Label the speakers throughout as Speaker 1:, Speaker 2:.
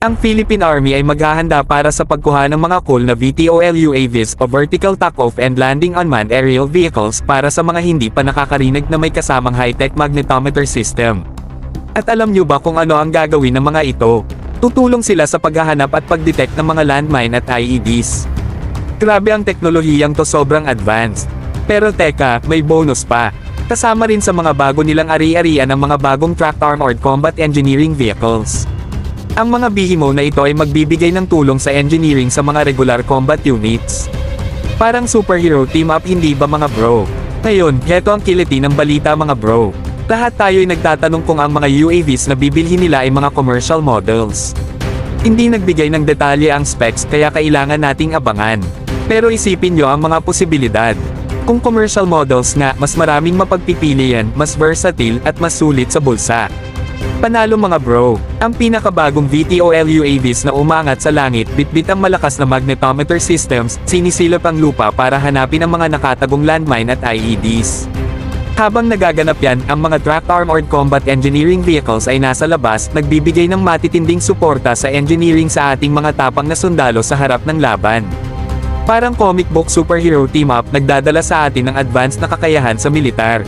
Speaker 1: Ang Philippine Army ay maghahanda para sa pagkuha ng mga cool na VTOL UAVs o Vertical Takeoff and Landing Unmanned Aerial Vehicles para sa mga hindi pa nakakarinig na may kasamang high-tech magnetometer system. At alam nyo ba kung ano ang gagawin ng mga ito? Tutulong sila sa paghahanap at pagdetect ng mga landmine at IEDs. Grabe ang teknolohiyang to, sobrang advanced. Pero teka, may bonus pa. Kasama rin sa mga bago nilang ari-arian ang mga bagong tracked armored combat engineering vehicles. Ang mga bihimo na ito ay magbibigay ng tulong sa engineering sa mga regular combat units. Parang superhero team up, hindi ba mga bro? Ngayon, heto ang kiliti ng balita mga bro. Lahat tayo'y nagtatanong kung ang mga UAVs na bibilhin nila ay mga commercial models. Hindi nagbigay ng detalye ang specs kaya kailangan nating abangan. Pero isipin nyo ang mga posibilidad. Kung commercial models nga, mas maraming mapagpipilian, mas versatile, at mas sulit sa bulsa. Panalo mga bro, ang pinakabagong VTOL UAVs na umangat sa langit, bitbit ang malakas na magnetometer systems, sinisilip ang lupa para hanapin ang mga nakatagong landmine at IEDs. Habang nagaganap yan, ang mga tracked armored combat engineering vehicles ay nasa labas, nagbibigay ng matitinding suporta sa engineering sa ating mga tapang na sundalo sa harap ng laban. Parang comic book superhero team-up, nagdadala sa atin ng advanced na kakayahan sa militar.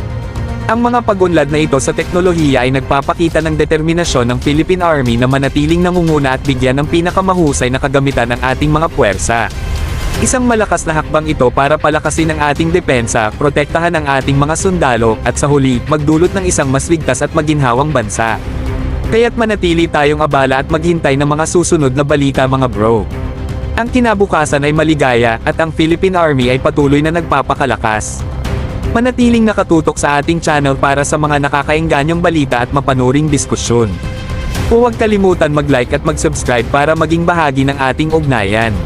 Speaker 1: Ang mga pag-unlad na ito sa teknolohiya ay nagpapakita ng determinasyon ng Philippine Army na manatiling nangunguna at bigyan ng pinakamahusay na kagamitan ng ating mga puwersa. Isang malakas na hakbang ito para palakasin ang ating depensa, protektahan ang ating mga sundalo, at sa huli, magdulot ng isang mas ligtas at maginhawang bansa. Kaya't manatili tayong abala at maghintay ng mga susunod na balita mga bro. Ang kinabukasan ay maligaya, at ang Philippine Army ay patuloy na nagpapakalakas. Manatiling nakatutok sa ating channel para sa mga nakakaingganyang balita at mapanuring diskusyon. Huwag kalimutan mag-like at mag-subscribe para maging bahagi ng ating ugnayan.